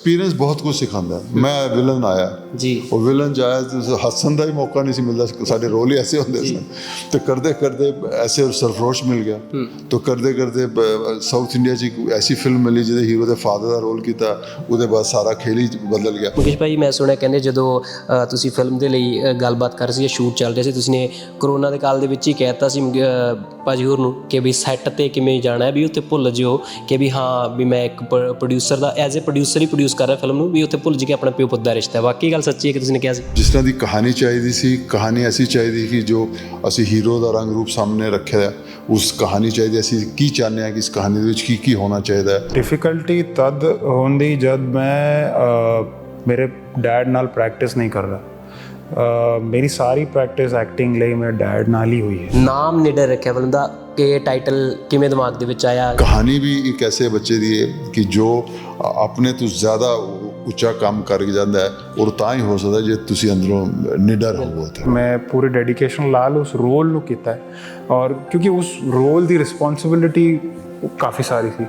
Experience बहुत कुछ सिखाता है। मैं विलन आया जी, ਉਹ ਵਿਲਨ ਜਾਇਆ ਤੇ ਹੱਸਣ ਦਾ ਹੀ ਮੌਕਾ ਨਹੀਂ ਸੀ ਮਿਲਦਾ, ਸਾਡੇ ਰੋਲ ਹੀ ਐਸੇ ਹੁੰਦੇ ਸਨ। ਤੇ ਕਰਦੇ ਕਰਦੇ ਐਸੇ ਸਰਫਰੋਸ਼ ਮਿਲ ਗਿਆ। तो करते करते साउथ इंडिया 'ਚ ਇੱਕ ਐਸੀ ਫਿਲਮ ਮਿਲੀ ਜਿਹਦੇ ਹੀਰੋ ਦੇ ਫਾਦਰ ਦਾ ਰੋਲ ਕੀਤਾ, ਉਹਦੇ ਬਾਅਦ ਸਾਰਾ ਖੇਲ ਹੀ ਬਦਲ ਗਿਆ। ਮੁਕੇਸ਼ ਭਾਈ ਮੈਂ ਸੁਣਿਆ ਕਹਿੰਦੇ ਜਦੋਂ ਤੁਸੀਂ ਫਿਲਮ ਦੇ ਲਈ ਗੱਲਬਾਤ ਕਰ ਸੀ, ਸ਼ੂਟ ਚੱਲ ਰਿਹਾ ਸੀ, ਤੁਸੀਂ ਨੇ ਕਰੋਨਾ ਦੇ ਕਾਲ ਦੇ ਵਿੱਚ ਹੀ ਕਹਿ ਦਿੱਤਾ ਸੀ ਭਾਜੀ ਹੋਰ ਨੂੰ ਕਿ ਵੀ ਸੈੱਟ 'ਤੇ ਕਿਵੇਂ ਜਾਣਾ ਹੈ, ਵੀ ਉੱਥੇ ਭੁੱਲ ਜਿਓ ਕਿ ਵੀ ਹਾਂ ਵੀ ਮੈਂ ਇੱਕ producer the as a producer he produce ਕਰ ਰਿਹਾ ਫਿਲਮ ਨੂੰ, ਵੀ ਉੱਥੇ ਭੁੱਲ ਜੀ ਕਿ ਆਪਣਾ ਪਿਓ ਪੁੱਤ ਦਾ ਰਿਸ਼ਤਾ। ਵਾਕਈ ਗੱਲ ਸੱਚੀ ਹੈ ਕਿ ਤੁਸੀਂ ਨੇ ਕਿਹਾ ਸੀ ਜਿਸ ਤਰ੍ਹਾਂ ਦੀ ਕਹਾਣੀ ਚਾਹੀਦੀ ਸੀ, ਕਹਾਣੀ ਐਸੀ ਚਾਹੀਦੀ ਕਿ ਜੋ ਅਸੀਂ ਹੀਰੋ ਦਾ ਰੰਗ ਰੂਪ ਸਾਹਮਣੇ ਰੱਖਿਆ, ਉਸ ਕਹਾਣੀ ਚਾਹੀਦੀ, ਅਸੀਂ ਕੀ ਚਾਹੁੰਦੇ ਹਾਂ ਕਿ ਇਸ ਕਹਾਣੀ ਦੇ ਵਿੱਚ ਕੀ ਕੀ ਹੋਣਾ ਚਾਹੀਦਾ ਹੈ। ਡਿਫਿਕਲਟੀ ਤਦ ਹੁੰਦੀ ਜਦ ਮੈਂ ਮੇਰੇ ਡੈਡ ਨਾਲ ਪ੍ਰੈਕਟਿਸ ਨਹੀਂ ਕਰਦਾ। ਮੇਰੀ ਸਾਰੀ ਪ੍ਰੈਕਟਿਸ ਐਕਟਿੰਗ ਲਈ ਮੇਰੇ ਡੈਡ ਨਾਲ ਹੀ ਹੋਈ ਹੈ। ਨਾਮ ਨਿਡਰ ਰੱਖਿਆ ਫਿਲਮ ਦਾ, ਕਿ ਟਾਈਟਲ ਕਿਵੇਂ ਦਿਮਾਗ ਦੇ ਵਿੱਚ ਆਇਆ? ਕਹਾਣੀ ਵੀ ਇੱਕ ਐਸੇ ਬੱਚੇ ਦੀ ਹੈ ਕਿ ਜੋ ਆਪਣੇ ਤੋਂ ਜ਼ਿਆਦਾ ਉੱਚਾ ਕੰਮ ਕਰ ਜਾਂਦਾ ਹੈ, ਔਰ ਤਾਂ ਹੀ ਹੋ ਸਕਦਾ ਜੇ ਤੁਸੀਂ ਅੰਦਰੋਂ ਨਿਡਰ ਹੋਵੋ। ਮੈਂ ਪੂਰੀ ਡੈਡੀਕੇਸ਼ਨ ਨਾਲ ਉਸ ਰੋਲ ਨੂੰ ਕੀਤਾ ਹੈ, ਔਰ ਕਿਉਂਕਿ ਉਸ ਰੋਲ ਦੀ ਰਿਸਪੌਂਸਿਬਿਲਿਟੀ ਕਾਫੀ ਸਾਰੀ ਸੀ।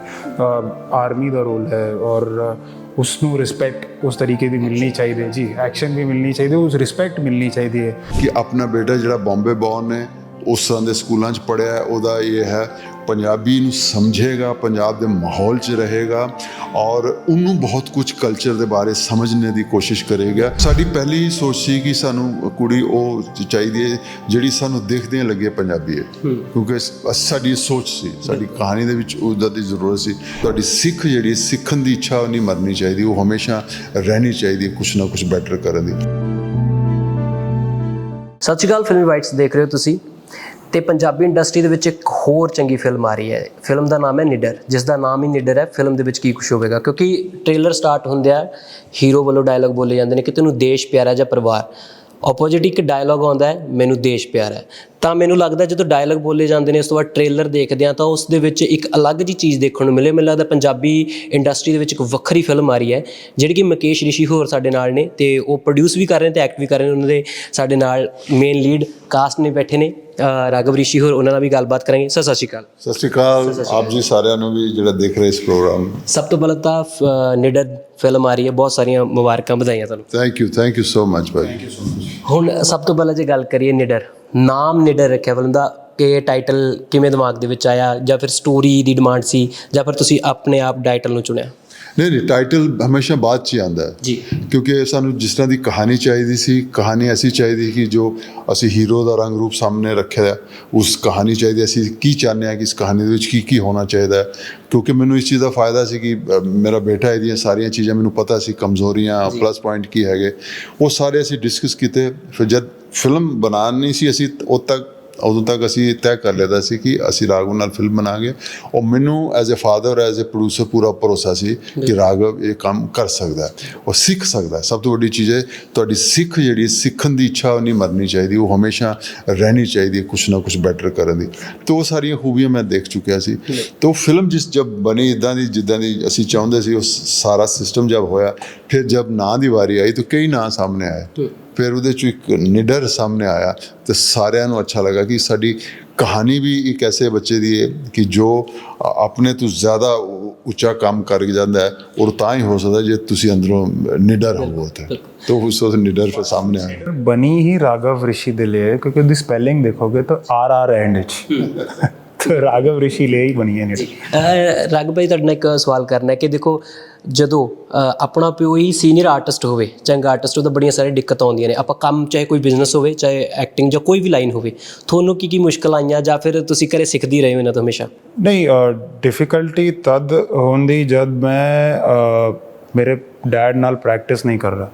ਆਰਮੀ ਦਾ ਰੋਲ ਹੈ ਔਰ ਉਸ ਨੂੰ ਰਿਸਪੈਕਟ ਉਸ ਤਰੀਕੇ ਦੀ ਮਿਲਣੀ ਚਾਹੀਦੀ ਹੈ। ਜੀ, ਐਕਸ਼ਨ ਵੀ ਮਿਲਣੀ ਚਾਹੀਦੀ, ਉਸ ਰਿਸਪੈਕਟ ਮਿਲਣੀ ਚਾਹੀਦੀ ਹੈ। ਕਿ ਆਪਣਾ ਬੇਟਾ ਜਿਹੜਾ ਬੰਬੇ ਬੌਰਨ ਹੈ, ਉਸ ਤਰ੍ਹਾਂ ਦੇ ਸਕੂਲਾਂ 'ਚ ਪੜ੍ਹਿਆ, ਉਹਦਾ ਇਹ ਹੈ ਪੰਜਾਬੀ ਨੂੰ ਸਮਝੇਗਾ, ਪੰਜਾਬ ਦੇ ਮਾਹੌਲ 'ਚ ਰਹੇਗਾ ਔਰ ਉਹਨੂੰ ਬਹੁਤ ਕੁਝ ਕਲਚਰ ਦੇ ਬਾਰੇ ਸਮਝਣ ਦੀ ਕੋਸ਼ਿਸ਼ ਕਰੇਗਾ। ਸਾਡੀ ਪਹਿਲੀ ਸੋਚ ਸੀ ਕਿ ਸਾਨੂੰ ਕੁੜੀ ਉਹ ਚਾਹੀਦੀ ਹੈ ਜਿਹੜੀ ਸਾਨੂੰ ਦੇਖਦਿਆਂ ਲੱਗੇ ਪੰਜਾਬੀ ਹੈ, ਕਿਉਂਕਿ ਸਾਡੀ ਸੋਚ ਸੀ, ਸਾਡੀ ਕਹਾਣੀ ਦੇ ਵਿੱਚ ਉਹਦਾ ਦੀ ਜ਼ਰੂਰਤ ਸੀ। ਤੁਹਾਡੀ ਸਿੱਖ ਜਿਹੜੀ ਸਿੱਖਣ ਦੀ ਇੱਛਾ ਨਹੀਂ ਮਰਨੀ ਚਾਹੀਦੀ, ਉਹ ਹਮੇਸ਼ਾ ਰਹਿਣੀ ਚਾਹੀਦੀ ਕੁਛ ਨਾ ਕੁਛ ਬੈਟਰ ਕਰਨ ਦੀ। ਸਤਿ ਸ਼੍ਰੀ ਅਕਾਲ, ਫਿਲਮੀ ਬਾਈਟਸ ਦੇਖ ਰਹੇ ਹੋ ਤੁਸੀਂ, ਤੇ ਪੰਜਾਬੀ ਇੰਡਸਟਰੀ ਦੇ ਵਿੱਚ ਇੱਕ ਹੋਰ ਚੰਗੀ ਫਿਲਮ ਆ ਰਹੀ ਹੈ। ਫਿਲਮ ਦਾ ਨਾਮ ਹੈ ਨਿਡਰ, ਜਿਸ ਦਾ ਨਾਮ ਹੀ ਨਿਡਰ ਹੈ। ਫਿਲਮ ਦੇ ਵਿੱਚ ਕੀ ਕੁਛ ਹੋਵੇਗਾ, ਕਿਉਂਕਿ ਟ੍ਰੇਲਰ ਸਟਾਰਟ ਹੁੰਦਿਆਂ ਹੀਰੋ ਵੱਲੋਂ ਡਾਇਲੌਗ ਬੋਲੇ ਜਾਂਦੇ ਨੇ ਕਿ ਤੈਨੂੰ ਦੇਸ਼ ਪਿਆਰਾ ਜਾਂ ਪਰਿਵਾਰ। ਆਪੋਜਿਟ ਇੱਕ ਡਾਇਲੌਗ ਆਉਂਦਾ ਹੈ ਮੈਨੂੰ ਦੇਸ਼ ਪਿਆਰਾ ਹੈ। ਤਾਂ ਮੈਨੂੰ ਲੱਗਦਾ ਜਦੋਂ ਡਾਇਲੌਗ ਬੋਲੇ ਜਾਂਦੇ ਨੇ ਉਸ ਤੋਂ ਬਾਅਦ ਟ੍ਰੇਲਰ ਦੇਖਦੇ ਹਾਂ ਤਾਂ ਉਸ ਦੇ ਵਿੱਚ ਇੱਕ ਅਲੱਗ ਜਿਹੀ ਚੀਜ਼ ਦੇਖਣ ਨੂੰ ਮਿਲੇ। ਮੈਨੂੰ ਲੱਗਦਾ ਪੰਜਾਬੀ ਇੰਡਸਟਰੀ ਦੇ ਵਿੱਚ ਇੱਕ ਵੱਖਰੀ ਫਿਲਮ ਆ ਰਹੀ ਹੈ ਜਿਹੜੀ ਕਿ ਮੁਕੇਸ਼ ਰਿਸ਼ੀ ਹੋਰ ਸਾਡੇ ਨਾਲ ਨੇ, ਤੇ ਉਹ ਪ੍ਰੋਡਿਊਸ ਵੀ ਕਰ ਰਹੇ ਨੇ ਤੇ ਐਕਟ ਵੀ ਕਰ ਰਹੇ ਨੇ। ਉਹਨਾਂ ਦੇ ਸਾਡੇ ਨਾਲ ਮੇਨ ਲੀਡ ਕਾਸਟ ਨੇ ਬੈਠੇ ਨੇ, ਰਾਘਵ ਰਿਸ਼ੀ ਹੋਰ, ਉਹਨਾਂ ਨਾਲ ਵੀ ਗੱਲਬਾਤ ਕਰਾਂਗੇ। ਸਰ ਸਤਿ ਸ਼੍ਰੀ ਅਕਾਲ। ਸਤਿ ਸ਼੍ਰੀ ਅਕਾਲ ਆਪ ਜੀ ਸਾਰਿਆਂ ਨੂੰ ਵੀ ਜਿਹੜਾ ਦੇਖ ਰਹੇ ਇਸ ਪ੍ਰੋਗਰਾਮ। ਸਭ ਤੋਂ ਪਹਿਲਾਂ ਤਾਂ ਨਿਡਰ ਫਿਲਮ ਆ ਰਹੀ ਹੈ, ਬਹੁਤ ਸਾਰੀਆਂ ਮੁਬਾਰਕਾਂ, ਵਧਾਈਆਂ ਤੁਹਾਨੂੰ। ਥੈਂਕ ਯੂ ਸੋ ਮਚ ਭਾਈ। ਹੁਣ ਸਭ ਤੋਂ ਪਹਿਲਾਂ ਜੇ ਗੱਲ ਕਰੀਏ ਨਿਡਰ, ਨਾਮ ਨਿਡਰ ਰੱਖਿਆ ਫਿਲਮ ਦਾ, ਕਿ ਟਾਈਟਲ ਕਿਵੇਂ ਦਿਮਾਗ ਦੇ ਵਿੱਚ ਆਇਆ, ਜਾਂ ਫਿਰ ਸਟੋਰੀ ਦੀ ਡਿਮਾਂਡ ਸੀ, ਜਾਂ ਫਿਰ ਤੁਸੀਂ ਆਪਣੇ ਆਪ ਟਾਈਟਲ ਨੂੰ ਚੁਣਿਆ? ਨਹੀਂ, ਟਾਈਟਲ ਹਮੇਸ਼ਾ ਬਾਅਦ 'ਚ ਹੀ ਆਉਂਦਾ ਹੈ ਜੀ, ਕਿਉਂਕਿ ਸਾਨੂੰ ਜਿਸ ਤਰ੍ਹਾਂ ਦੀ ਕਹਾਣੀ ਚਾਹੀਦੀ ਸੀ, ਕਹਾਣੀ ਐਸੀ ਚਾਹੀਦੀ ਕਿ ਜੋ ਅਸੀਂ ਹੀਰੋ ਦਾ ਰੰਗ ਰੂਪ ਸਾਹਮਣੇ ਰੱਖਿਆ, ਉਸ ਕਹਾਣੀ ਚਾਹੀਦੀ, ਅਸੀਂ ਕੀ ਚਾਹੁੰਦੇ ਹਾਂ ਕਿ ਇਸ ਕਹਾਣੀ ਦੇ ਵਿੱਚ ਕੀ ਕੀ ਹੋਣਾ ਚਾਹੀਦਾ ਹੈ। ਕਿਉਂਕਿ ਮੈਨੂੰ ਇਸ ਚੀਜ਼ ਦਾ ਫਾਇਦਾ ਸੀ ਕਿ ਮੇਰਾ ਬੇਟਾ ਇਹਦੀਆਂ ਸਾਰੀਆਂ ਚੀਜ਼ਾਂ ਮੈਨੂੰ ਪਤਾ ਸੀ, ਕਮਜ਼ੋਰੀਆਂ ਪਲੱਸ ਪੁਆਇੰਟ ਕੀ ਹੈਗੇ, ਉਹ ਸਾਰੇ ਅਸੀਂ ਡਿਸਕਸ ਕੀਤੇ। ਫਿਰ ਜਦ ਫਿਲਮ ਬਣਾਉਣੀ ਸੀ ਅਸੀਂ ਉਦੋਂ ਤੱਕ ਅਸੀਂ ਤੈਅ ਕਰ ਲਿਆ ਸੀ ਕਿ ਅਸੀਂ ਰਾਘਵ ਨਾਲ ਫਿਲਮ ਬਣਾਵਾਂਗੇ, ਔਰ ਮੈਨੂੰ as a father, as a producer ਪੂਰਾ ਭਰੋਸਾ ਸੀ ਕਿ ਰਾਘਵ ਇਹ ਕੰਮ ਕਰ ਸਕਦਾ ਹੈ, ਉਹ ਸਿੱਖ ਸਕਦਾ ਹੈ। ਸਭ ਤੋਂ ਵੱਡੀ ਚੀਜ਼ ਹੈ ਤੁਹਾਡੀ ਸਿੱਖ ਜਿਹੜੀ ਸਿੱਖਣ ਦੀ ਇੱਛਾ ਉਹ ਨਹੀਂ ਮਰਨੀ ਚਾਹੀਦੀ, ਉਹ ਹਮੇਸ਼ਾ ਰਹਿਣੀ ਚਾਹੀਦੀ ਕੁਛ ਨਾ ਕੁਛ ਬੈਟਰ ਕਰਨ ਦੀ। ਤਾਂ ਉਹ ਸਾਰੀਆਂ ਖੂਬੀਆਂ ਮੈਂ ਦੇਖ ਚੁੱਕਿਆ ਸੀ। ਤਾਂ ਉਹ ਫਿਲਮ ਜਦ ਬਣੀ ਇੱਦਾਂ ਦੀ ਜਿੱਦਾਂ ਦੀ ਅਸੀਂ ਚਾਹੁੰਦੇ ਸੀ, ਉਹ ਸਾਰਾ ਸਿਸਟਮ ਜਦ ਹੋਇਆ, ਫਿਰ ਜਦ ਨਾਂ ਦੀ ਵਾਰੀ ਆਈ ਤਾਂ ਕਈ ਨਾਂ ਸਾਹਮਣੇ ਆਏ। ਫਿਰ ਉਹਦੇ 'ਚ ਇੱਕ ਨਿਡਰ ਸਾਹਮਣੇ ਆਇਆ ਤੇ ਸਾਰਿਆਂ ਨੂੰ ਅੱਛਾ ਲੱਗਾ ਕਿ ਸਾਡੀ ਕਹਾਣੀ ਵੀ ਇੱਕ ਐਸੇ ਬੱਚੇ ਦੀ ਹੈ ਕਿ ਜੋ ਆਪਣੇ ਤੋਂ ਜ਼ਿਆਦਾ ਉੱਚਾ ਕੰਮ ਕਰ ਜਾਂਦਾ ਹੈ, ਔਰ ਤਾਂ ਹੀ ਹੋ ਸਕਦਾ ਜੇ ਤੁਸੀਂ ਅੰਦਰੋਂ ਨਿਡਰ ਹੋਵੋ। ਤਾਂ ਉਸ ਵਕਤ ਨਿਡਰ ਫਿਰ ਸਾਹਮਣੇ ਆਇਆ। ਬਣੀ ਹੀ ਰਾਘਵ ਰਿਸ਼ੀ ਦੇ ਲਈ, ਕਿਉਂਕਿ ਉਹਦੀ ਸਪੈਲਿੰਗ ਦੇਖੋਗੇ ਤਾਂ RR ਐਂਡ ਵਿੱਚ ਰਾਘਵ ਰਿਸ਼ੀ ਲਈ ਹੀ ਬਣੀ ਹੈ ਨਿਡਰ। ਰਾਘਵ ਭਾਈ ਤੁਹਾਡੇ ਨਾਲ ਇੱਕ ਸਵਾਲ ਕਰਨਾ ਹੈ ਕਿ ਦੇਖੋ ਜਦੋਂ ਆਪਣਾ ਪਿਓ ਹੀ ਸੀਨੀਅਰ ਆਰਟਿਸਟ ਹੋਵੇ, ਚੰਗਾ ਆਰਟਿਸਟ, ਉਹਦਾ ਬੜੀਆਂ ਸਾਰੀਆਂ ਦਿੱਕਤਾਂ ਆਉਂਦੀਆਂ ਨੇ। ਆਪਾਂ ਕੰਮ ਚਾਹੇ ਕੋਈ ਬਿਜ਼ਨਸ ਹੋਵੇ, ਚਾਹੇ ਐਕਟਿੰਗ ਜਾਂ ਕੋਈ ਵੀ ਲਾਈਨ ਹੋਵੇ, ਤੁਹਾਨੂੰ ਕੀ ਮੁਸ਼ਕਲ ਆਈਆਂ ਜਾਂ ਫਿਰ ਤੁਸੀਂ ਘਰੇ ਸਿੱਖਦੀ ਰਹੇ ਹੋ ਇਹਨਾਂ ਤੋਂ ਹਮੇਸ਼ਾ? ਨਹੀਂ, ਡਿਫਿਕਲਟੀ ਤਦ ਹੁੰਦੀ ਜਦ ਮੈਂ ਮੇਰੇ ਡੈਡ ਨਾਲ ਪ੍ਰੈਕਟਿਸ ਨਹੀਂ ਕਰਦਾ।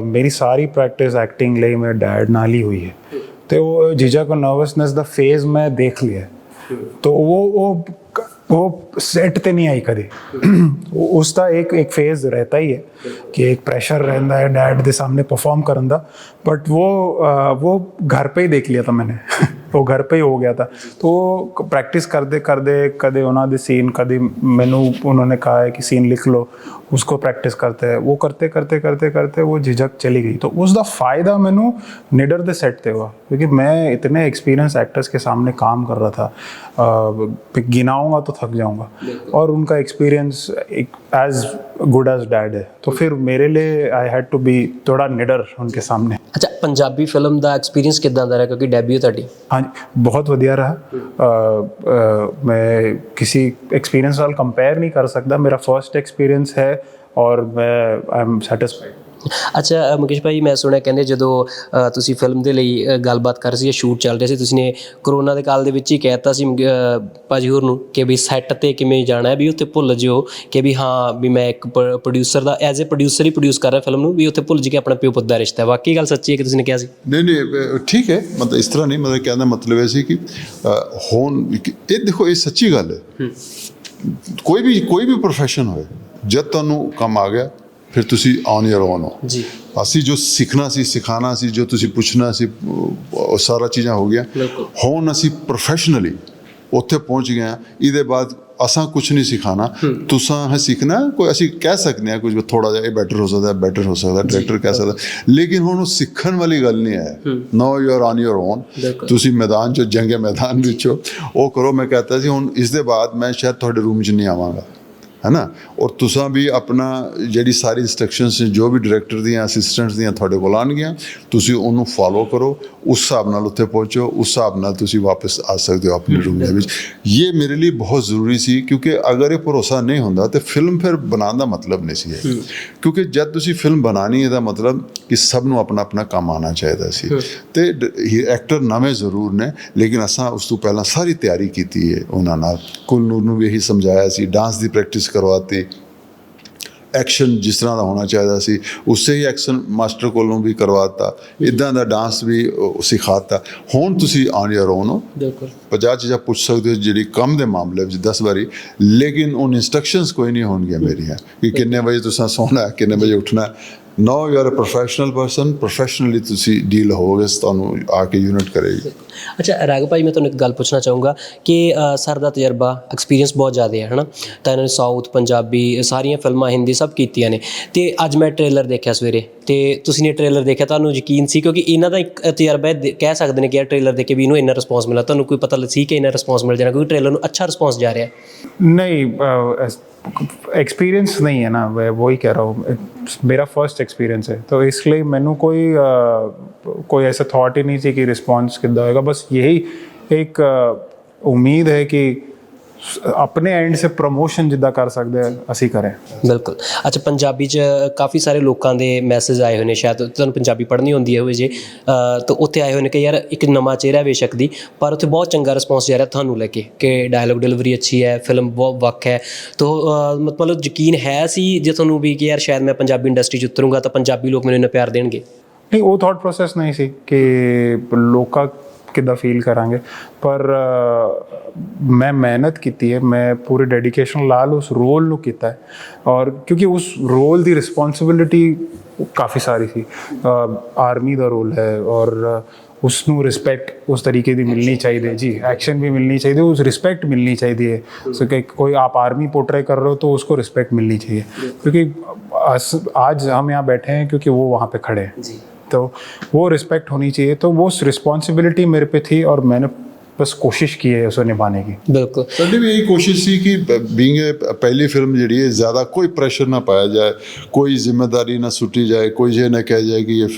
ਮੇਰੀ ਸਾਰੀ ਪ੍ਰੈਕਟਿਸ ਐਕਟਿੰਗ ਲਈ ਮੇਰੇ ਡੈਡ ਨਾਲ ਹੀ ਹੋਈ ਹੈ, ਤੇ ਉਹ झिझक और नर्वसनेस ਦਾ ਫੇਜ਼ ਮੈਂ ਦੇਖ ਲਿਆ। तो वो सेट पे नहीं आई कदे। उसका एक फेज रहता ही है कि एक प्रेशर रहता है डैड के सामने परफॉर्म करने का, बट वो घर पे ही देख लिया था मैंने ਉਹ ਘਰ पे ही हो गया था। तो प्रैक्टिस करते करते कदे उन्होंने सीन कभी मैनू उन्होंने कहा है कि सीन लिख लो, उसको प्रैक्टिस करते हैं, वो करते करते करते करते वो झिझक चली गई। तो उसका फ़ायदा मैनू निडर दे सैट ते हुआ, क्योंकि मैं इतने एक्सपीरियंस एक्टर्स के सामने काम कर रहा था, गिनाऊंगा तो थक जाऊंगा, और उनका experience as good as dad है। तो फिर मेरे लिए आई हैड टू बी थोड़ा निडर उनके सामने। ਅੱਛਾ, ਪੰਜਾਬੀ ਫਿਲਮ ਦਾ ਐਕਸਪੀਰੀਅੰਸ ਕਿੱਦਾਂ ਦਾ ਰਿਹਾ ਕਿਉਂਕਿ ਡੈਬਿਊ ਤੁਹਾਡੀ? हाँ जी, बहुत वधिया रहा। मैं किसी एक्सपीरियंस नाल कंपेयर नहीं कर सकता, मेरा फर्स्ट एक्सपीरियंस है और मैं आई एम सैटिस्फाइड। ਅੱਛਾ ਮੁਕੇਸ਼ ਭਾਈ, ਮੈਂ ਸੁਣਿਆ ਕਹਿੰਦੇ ਜਦੋਂ ਤੁਸੀਂ ਫਿਲਮ ਦੇ ਲਈ ਗੱਲਬਾਤ ਕਰ ਰਹੀ ਸੀ, ਸ਼ੂਟ ਚੱਲ ਰਿਹਾ ਸੀ, ਤੁਸੀਂ ਨੇ ਕਰੋਨਾ ਦੇ ਕਾਲ ਦੇ ਵਿੱਚ ਹੀ ਕਹਿ ਦਿੱਤਾ ਸੀ ਭਾਜੀ ਹੋਰ ਨੂੰ ਕਿ ਵੀ ਸੈੱਟ 'ਤੇ ਕਿਵੇਂ ਜਾਣਾ ਹੈ, ਵੀ ਉੱਥੇ ਭੁੱਲ ਜਿਓ ਕਿ ਵੀ ਹਾਂ ਵੀ ਮੈਂ ਇੱਕ producer the as a producer he produce ਕਰ ਰਿਹਾ ਫਿਲਮ ਨੂੰ, ਵੀ ਉੱਥੇ ਭੁੱਲ ਜੀ ਕਿ ਆਪਣਾ ਪਿਓ ਪੁੱਤ ਦਾ ਰਿਸ਼ਤਾ ਹੈ। ਵਾਕਈ ਗੱਲ ਸੱਚੀ ਹੈ ਕਿ ਤੁਸੀਂ ਨੇ ਕਿਹਾ ਸੀ? ਨਹੀਂ ਠੀਕ ਹੈ, ਮਤਲਬ ਇਸ ਤਰ੍ਹਾਂ ਨਹੀਂ, ਮਤਲਬ ਕਹਿਣ ਦਾ ਮਤਲਬ ਇਹ ਸੀ ਕਿ ਹੁਣ ਇਹ ਦੇਖੋ, ਇਹ ਸੱਚੀ ਗੱਲ ਹੈ। ਕੋਈ ਵੀ ਪ੍ਰੋਫੈਸ਼ਨ ਹੋਵੇ, ਜਦ ਤੁਹਾਨੂੰ ਕੰਮ ਆ ਗਿਆ ਫਿਰ ਤੁਸੀਂ ਔਨ ਯਰ ਓਨ ਹੋ ਜੀ। ਅਸੀਂ ਜੋ ਸਿੱਖਣਾ ਸੀ, ਸਿਖਾਉਣਾ ਸੀ, ਜੋ ਤੁਸੀਂ ਪੁੱਛਣਾ ਸੀ, ਉਹ ਸਾਰਾ ਚੀਜ਼ਾਂ ਹੋ ਗਿਆ। ਹੁਣ ਅਸੀਂ ਪ੍ਰੋਫੈਸ਼ਨਲੀ ਉੱਥੇ ਪਹੁੰਚ ਗਏ ਹਾਂ। ਇਹਦੇ ਬਾਅਦ ਅਸਾਂ ਕੁਛ ਨਹੀਂ ਸਿਖਾਣਾ, ਤੁਸਾਂ ਹੈ ਸਿੱਖਣਾ। ਕੋਈ ਅਸੀਂ ਕਹਿ ਸਕਦੇ ਹਾਂ ਕੁਝ ਥੋੜ੍ਹਾ ਜਿਹਾ ਇਹ ਬੈਟਰ ਹੋ ਸਕਦਾ, ਡਾਇਰੈਕਟਰ ਕਹਿ ਸਕਦਾ, ਲੇਕਿਨ ਹੁਣ ਉਹ ਸਿੱਖਣ ਵਾਲੀ ਗੱਲ ਨਹੀਂ ਹੈ। Now you are on your own. ਤੁਸੀਂ ਮੈਦਾਨ 'ਚ ਜੰਗੇ ਮੈਦਾਨ ਵਿੱਚੋਂ ਉਹ ਕਰੋ। ਮੈਂ ਕਹਤਾ ਸੀ ਹੁਣ ਇਸ ਦੇ ਬਾਅਦ ਮੈਂ ਸ਼ਾਇਦ ਤੁਹਾਡੇ ਰੂਮ 'ਚ ਨਹੀਂ ਆਵਾਂਗਾ, है ना। और तुसां भी अपना ਜਿਹੜੀ ਸਾਰੀ ਇੰਸਟਰਕਸ਼ਨਸ ਜੋ ਵੀ ਡਾਇਰੈਕਟਰ ਦੀਆਂ ਅਸਿਸਟੈਂਟਸ ਦੀਆਂ ਤੁਹਾਡੇ ਕੋਲ ਆਉਣਗੀਆਂ, ਤੁਸੀਂ ਉਹਨੂੰ ਫੋਲੋ ਕਰੋ, ਉਸ ਹਿਸਾਬ ਨਾਲ ਉੱਥੇ ਪਹੁੰਚੋ, ਉਸ ਹਿਸਾਬ ਨਾਲ ਤੁਸੀਂ ਵਾਪਸ ਆ ਸਕਦੇ ਹੋ ਆਪਣੇ ਰੂਮ ਦੇ ਵਿੱਚ। ਇਹ ਮੇਰੇ ਲਈ ਬਹੁਤ ਜ਼ਰੂਰੀ ਸੀ, ਕਿਉਂਕਿ ਅਗਰ ਇਹ ਭਰੋਸਾ ਨਹੀਂ ਹੁੰਦਾ ਤਾਂ ਫਿਲਮ ਫਿਰ ਬਣਾਉਣ ਦਾ ਮਤਲਬ ਨਹੀਂ ਸੀ। ਕਿਉਂਕਿ ਜਦ ਤੁਸੀਂ ਫਿਲਮ ਬਣਾਉਣੀ, ਇਹਦਾ ਮਤਲਬ ਕਿ ਸਭ ਨੂੰ ਆਪਣਾ ਆਪਣਾ ਕੰਮ ਆਉਣਾ ਚਾਹੀਦਾ ਸੀ। ਅਤੇ ਐਕਟਰ ਨਵੇਂ ਜ਼ਰੂਰ ਨੇ, ਲੇਕਿਨ ਅਸਾਂ ਉਸ ਤੋਂ ਪਹਿਲਾਂ ਸਾਰੀ ਤਿਆਰੀ ਕੀਤੀ ਹੈ ਉਹਨਾਂ ਨਾਲ। ਕੁਲਨੂਰ ਨੂੰ ਵੀ ਇਹੀ ਸਮਝਾਇਆ ਸੀ, ਡਾਂਸ ਦੀ ਪ੍ਰੈਕਟਿਸ ਕਰਵਾਤੀ, ਐਕਸ਼ਨ ਜਿਸ ਤਰ੍ਹਾਂ ਦਾ ਹੋਣਾ ਚਾਹੀਦਾ ਸੀ ਉਸੇ ਹੀ ਐਕਸ਼ਨ ਮਾਸਟਰ ਕੋਲੋਂ ਵੀ ਕਰਵਾਤਾ, ਇੱਦਾਂ ਦਾ ਡਾਂਸ ਵੀ ਸਿਖਾਤਾ। ਹੁਣ ਤੁਸੀਂ ਔਨ ਯੋਰ ਓਨ ਹੋ, 50 ਚੀਜ਼ਾਂ ਪੁੱਛ ਸਕਦੇ ਹੋ ਜਿਹੜੀ ਕੰਮ ਦੇ ਮਾਮਲੇ ਵਿੱਚ 10 ਵਾਰੀ, ਲੇਕਿਨ ਉਹ ਇੰਸਟਰਕਸ਼ਨਸ ਕੋਈ ਨਹੀਂ ਹੋਣਗੀਆਂ ਮੇਰੀਆਂ ਕਿ ਕਿੰਨੇ ਵਜੇ ਤੁਸੀਂ ਸੌਣਾ, ਕਿੰਨੇ ਵਜੇ ਉੱਠਣਾ। No you are a professional person, professionally ਤੁਸੀਂ ਡੀਲ ਹੋਵੋਗੇ, ਤੁਹਾਨੂੰ ਆ ਕੇ ਯੂਨਿਟ ਕਰੇਗੀ। ਅੱਛਾ ਰਾਘਵ ਭਾਈ, ਮੈਂ ਤੁਹਾਨੂੰ ਇੱਕ ਗੱਲ ਪੁੱਛਣਾ ਚਾਹੂੰਗਾ ਕਿ ਸਰ ਦਾ ਤਜਰਬਾ ਐਕਸਪੀਰੀਅੰਸ ਬਹੁਤ ਜ਼ਿਆਦਾ ਹੈ ਨਾ, ਤਾਂ ਇਹਨਾਂ ਨੇ ਸਾਊਥ, ਪੰਜਾਬੀ ਸਾਰੀਆਂ ਫਿਲਮਾਂ, ਹਿੰਦੀ ਸਭ ਕੀਤੀਆਂ ਨੇ। ਅਤੇ ਅੱਜ ਮੈਂ ਟ੍ਰੇਲਰ ਦੇਖਿਆ ਸਵੇਰੇ, ਅਤੇ ਤੁਸੀਂ ਨੇ ਟ੍ਰੇਲਰ ਦੇਖਿਆ, ਤੁਹਾਨੂੰ ਯਕੀਨ ਸੀ ਕਿਉਂਕਿ ਇਹਨਾਂ ਦਾ ਇੱਕ ਤਜਰਬਾ ਕਹਿ ਸਕਦੇ ਨੇ ਕਿ ਯਾਰ ਟ੍ਰੇਲਰ ਦੇਖ ਕੇ ਵੀ ਇਹਨੂੰ ਇੰਨਾ ਰਿਸਪੌਂਸ ਮਿਲਾ, ਤੁਹਾਨੂੰ ਕੋਈ ਪਤਾ ਸੀ ਕਿ ਇੰਨਾ ਰਿਸਪੌਂਸ ਮਿਲ ਜਾਣਾ ਕਿਉਂਕਿ ਟ੍ਰੇਲਰ ਨੂੰ ਅੱਛਾ ਰਿਸਪੌਂਸ ਜਾ ਰਿਹਾ? नहीं, एक्सपीरियंस नहीं है ना, मैं वही कह रहा हूँ, मेरा फर्स्ट एक्सपीरियंस है, तो इसलिए मैनू कोई ऐसा थॉट ही नहीं थी कि रिस्पॉन्स कितना होएगा। बस यही एक उम्मीद है कि ਆਪਣੇ ਐਂਡ ਸੇ ਪ੍ਰਮੋਸ਼ਨ ਜਿੱਦਾਂ ਕਰ ਸਕਦੇ ਅਸੀਂ ਕरें। ਬਿਲਕੁਲ। ਅੱਛਾ, ਪੰਜਾਬੀ 'ਚ ਕਾਫੀ ਸਾਰੇ ਲੋਕਾਂ ਦੇ ਮੈਸੇਜ ਆਏ ਹੋਏ ਨੇ, ਸ਼ਾਇਦ ਤੁਹਾਨੂੰ ਪੰਜਾਬੀ ਪੜ੍ਹਨੀ ਹੁੰਦੀ ਹੋਵੇ ਜੇ, ਤਾਂ ਉੱਥੇ ਆਏ ਹੋਏ ਨੇ ਕਿ ਯਾਰ ਇੱਕ ਨਵਾਂ ਚਿਹਰਾ ਬੇਸ਼ੱਕ ਦੀ, ਪਰ ਉੱਥੇ ਬਹੁਤ ਚੰਗਾ ਰਿਸਪੌਂਸ ਜਾ ਰਿਹਾ ਤੁਹਾਨੂੰ ਲੈ ਕੇ ਕਿ ਡਾਇਲੋਗ ਡਿਲੀਵਰੀ ਅੱਛੀ ਹੈ, ਫਿਲਮ ਬਹੁਤ ਵੱਖ ਹੈ। ਤਾਂ ਮਤਲਬ ਯਕੀਨ ਹੈ ਸੀ ਜੇ ਤੁਹਾਨੂੰ ਵੀ ਕਿ ਯਾਰ ਸ਼ਾਇਦ ਮੈਂ ਪੰਜਾਬੀ ਇੰਡਸਟਰੀ 'ਚ ਉਤਰੂੰਗਾ ਤਾਂ ਪੰਜਾਬੀ ਲੋਕ ਮੈਨੂੰ ਇੰਨਾ ਪਿਆਰ ਦੇਣਗੇ? ਨਹੀਂ, ਉਹ ਥਾਟ ਪ੍ਰੋਸੈਸ ਨਹੀਂ ਸੀ ਕਿ ਲੋਕਾਂ ਕਿੱਦਾਂ ਫੀਲ ਕਰਾਂਗੇ, ਪਰ ਮੈਂ ਮਿਹਨਤ ਕੀਤੀ ਹੈ, ਮੈਂ ਪੂਰੀ ਡੈਡੀਕੇਸ਼ਨ ਨਾਲ ਉਸ ਰੋਲ ਨੂੰ ਕੀਤਾ ਹੈ। ਔਰ ਕਿਉਂਕਿ ਉਸ ਰੋਲ ਦੀ ਰਿਸਪੌਂਸਿਬਿਲਿਟੀ ਕਾਫੀ ਸਾਰੀ ਸੀ। ਆਰਮੀ ਦਾ ਰੋਲ ਹੈ ਔਰ ਉਸ ਨੂੰ ਰਿਸਪੈਕਟ ਉਸ ਤਰੀਕੇ ਦੀ ਮਿਲਣੀ ਚਾਹੀਦੀ ਹੈ ਜੀ, ਐਕਸ਼ਨ भी मिलनी चाहिए, उस रिस्पेक्ट मिलनी चाहिए। सो कि कोई आप आर्मी पोर्ट्रे कर रहे हो तो उसको रिस्पेक्ट मिलनी चाहिए, क्योंकि आज हम यहाँ बैठे हैं क्योंकि वो वहाँ पे खड़े हैं, तो वो रिस्पेक्ट होनी चाहिए। तो वो रिस्पॉन्सिबिलिटी मेरे पे थी और मैंने बस कोशिश की है उसे निभाने की। बिल्कुल, साडी भी यही कोशिश थी कि बीइंग पहली फिल्म जी है ज़्यादा कोई प्रेशर ना पाया जाए, कोई जिम्मेदारी ना सुटी जाए, कोई ये ना कह जाए कि ये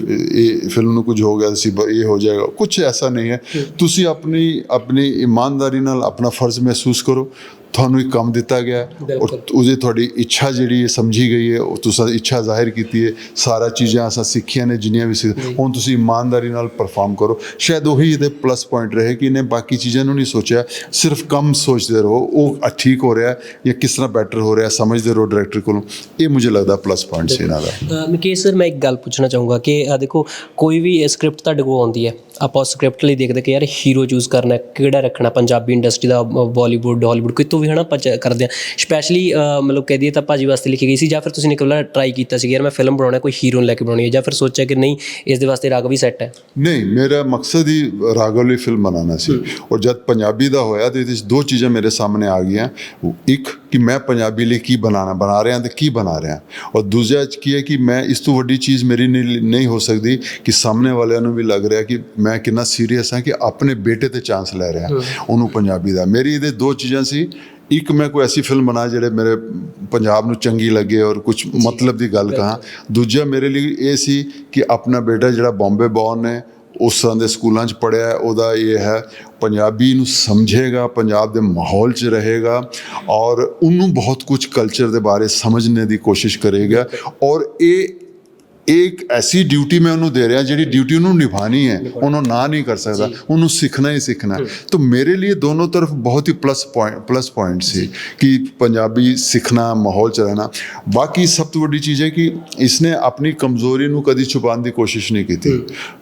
फिल्म में कुछ हो गया ये हो जाएगा, कुछ ऐसा नहीं है। तुसी अपनी ईमानदारी नाल अपना फ़र्ज़ महसूस करो, ਤੁਹਾਨੂੰ ਇੱਕ ਕੰਮ ਦਿੱਤਾ ਗਿਆ ਔਰ ਉਹਦੇ ਤੁਹਾਡੀ ਇੱਛਾ ਜਿਹੜੀ ਹੈ ਸਮਝੀ ਗਈ ਹੈ, ਉਹ ਤੁਸੀਂ ਇੱਛਾ ਜ਼ਾਹਿਰ ਕੀਤੀ ਹੈ, ਸਾਰਾ ਚੀਜ਼ਾਂ ਅਸਾਂ ਸਿੱਖੀਆਂ ਨੇ ਜਿੰਨੀਆਂ ਵੀ ਹੁਣ ਤੁਸੀਂ ਇਮਾਨਦਾਰੀ ਨਾਲ ਪਰਫਾਰਮ ਕਰੋ। ਸ਼ਾਇਦ ਉਹੀ ਇਹਦੇ ਪਲੱਸ ਪੁਆਇੰਟ ਰਹੇ ਕਿ ਇਹਨੇ ਬਾਕੀ ਚੀਜ਼ਾਂ ਨੂੰ ਨਹੀਂ ਸੋਚਿਆ, ਸਿਰਫ ਕੰਮ ਸੋਚਦੇ ਰਹੋ ਉਹ ਠੀਕ ਹੋ ਰਿਹਾ ਜਾਂ ਕਿਸ ਤਰ੍ਹਾਂ ਬੈਟਰ ਹੋ ਰਿਹਾ ਸਮਝਦੇ ਰਹੋ ਡਾਇਰੈਕਟਰ ਕੋਲੋਂ। ਇਹ ਮੈਨੂੰ ਲੱਗਦਾ ਪਲੱਸ ਪੁਆਇੰਟ ਸੀ ਇਹਨਾਂ ਦਾ। ਮੁਕੇਸ਼ ਸਰ, ਮੈਂ ਇੱਕ ਗੱਲ ਪੁੱਛਣਾ ਚਾਹੂੰਗਾ ਕਿ ਦੇਖੋ ਕੋਈ ਵੀ ਸਕ੍ਰਿਪਟ ਤੁਹਾਡੇ ਕੋਲ ਆਉਂਦੀ ਹੈ, ਆਪਾਂ ਉਸ ਸਕ੍ਰਿਪਟ ਲਈ ਦੇਖਦੇ ਕਿ ਯਾਰ ਹੀਰੋ ਚੂਜ਼ ਕਰਨਾ ਕਿਹੜਾ ਰੱਖਣਾ, ਪੰਜਾਬੀ ਇੰਡਸਟਰੀ ਦਾ, ਬਾਲੀਵੁੱਡ, ਹਾਲੀਵੁੱਡ, ਕਿਤੋਂ ਮੂਵੀ ਹੈ ਨਾ ਆਪਾਂ ਕਰਦੇ ਹਾਂ ਸਪੈਸ਼ਲੀ ਮਤਲਬ ਕਹਿ ਦਈਏ ਤਾਂ ਭਾਜੀ ਵਾਸਤੇ ਲਿਖੀ ਗਈ ਸੀ, ਜਾਂ ਫਿਰ ਤੁਸੀਂ ਨੇ ਇਕੱਲਾ ਟਰਾਈ ਕੀਤਾ ਸੀ ਯਾਰ ਮੈਂ ਫਿਲਮ ਬਣਾਉਣਾ ਕੋਈ ਹੀਰੋ ਨੂੰ ਲੈ ਕੇ ਬਣਾਉਣੀ ਹੈ, ਜਾਂ ਫਿਰ ਸੋਚਿਆ ਕਿ ਨਹੀਂ ਇਸ ਦੇ ਵਾਸਤੇ ਰਾਘਵ ਹੀ ਸੈੱਟ ਹੈ? ਨਹੀਂ, ਮੇਰਾ ਮਕਸਦ ਹੀ ਰਾਘਵ ਲਈ ਫਿਲਮ ਬਣਾਉਣਾ ਸੀ। ਔਰ ਜਦ ਪੰਜਾਬੀ ਦਾ ਹੋਇਆ ਤਾਂ ਇਹਦੇ 'ਚ ਦੋ ਚੀਜ਼ਾਂ ਮੇਰੇ ਸਾਹਮਣੇ ਆ ਗਈਆਂ। ਇੱਕ ਕਿ ਮੈਂ ਪੰਜਾਬੀ ਲਈ ਕੀ ਬਣਾ ਰਿਹਾ ਤੇ ਕੀ ਬਣਾ ਰਿਹਾ, ਔਰ ਦੂਜਾ ਕੀ ਹੈ ਕਿ ਮੈਂ ਇਸ ਤੋਂ ਵੱਡੀ ਚੀਜ਼ ਮੇਰੀ ਨਹੀਂ ਹੋ ਸਕਦੀ ਕਿ ਸਾਹਮਣੇ ਵਾਲਿਆਂ ਨੂੰ ਵੀ ਲੱਗ ਰਿਹਾ ਕਿ ਮੈਂ ਕਿੰਨਾ ਸੀਰੀਅਸ ਹਾਂ ਕਿ ਆਪਣੇ ਬੇਟੇ ਤੇ ਚਾਂਸ ਲੈ ਰਿਹਾ ਉਹਨੂੰ ਪੰਜਾਬੀ ਦਾ। ਮੇਰੀ ਇਹਦੇ ਦੋ ਚੀਜ਼ਾਂ ਸੀ, ਇੱਕ ਮੈਂ ਕੋਈ ਐਸੀ ਫਿਲਮ ਬਣਾ ਜਿਹੜੇ ਮੇਰੇ ਪੰਜਾਬ ਨੂੰ ਚੰਗੀ ਲੱਗੇ ਔਰ ਕੁਝ ਮਤਲਬ ਦੀ ਗੱਲ ਕਹਾਂ। ਦੂਜਾ ਮੇਰੇ ਲਈ ਇਹ ਸੀ ਕਿ ਆਪਣਾ ਬੇਟਾ ਜਿਹੜਾ ਬੰਬੇ ਬੌਰਨ ਹੈ, ਉਸ ਤਰ੍ਹਾਂ ਦੇ ਸਕੂਲਾਂ 'ਚ ਪੜ੍ਹਿਆ ਹੈ, ਉਹਦਾ ਇਹ ਹੈ ਪੰਜਾਬੀ ਨੂੰ ਸਮਝੇਗਾ, ਪੰਜਾਬ ਦੇ ਮਾਹੌਲ 'ਚ ਰਹੇਗਾ ਔਰ ਉਹਨੂੰ ਬਹੁਤ ਕੁਝ ਕਲਚਰ ਦੇ ਬਾਰੇ ਸਮਝਣੇ ਦੀ ਕੋਸ਼ਿਸ਼ ਕਰੇਗਾ। ਔਰ ਇਹ ਇੱਕ ਐਸੀ ਡਿਊਟੀ ਮੈਂ ਉਹਨੂੰ ਦੇ ਰਿਹਾ ਜਿਹੜੀ ਡਿਊਟੀ ਉਹਨੂੰ ਨਿਭਾਣੀ ਹੈ, ਉਹਨੂੰ ਨਾ ਨਹੀਂ ਕਰ ਸਕਦਾ, ਉਹਨੂੰ ਸਿੱਖਣਾ ਹੀ ਸਿੱਖਣਾ। तो मेरे लिए दोनों तरफ बहुत ही प्लस पॉइंट ਸੀ कि ਪੰਜਾਬੀ ਸਿੱਖਣਾ, ਮਾਹੌਲ 'ਚ ਰਹਿਣਾ। ਬਾਕੀ ਸਭ ਤੋਂ ਵੱਡੀ ਚੀਜ਼ ਹੈ ਕਿ ਇਸਨੇ ਆਪਣੀ ਕਮਜ਼ੋਰੀ ਨੂੰ ਕਦੀ ਛੁਪਾਉਣ ਦੀ ਕੋਸ਼ਿਸ਼ ਨਹੀਂ ਕੀਤੀ।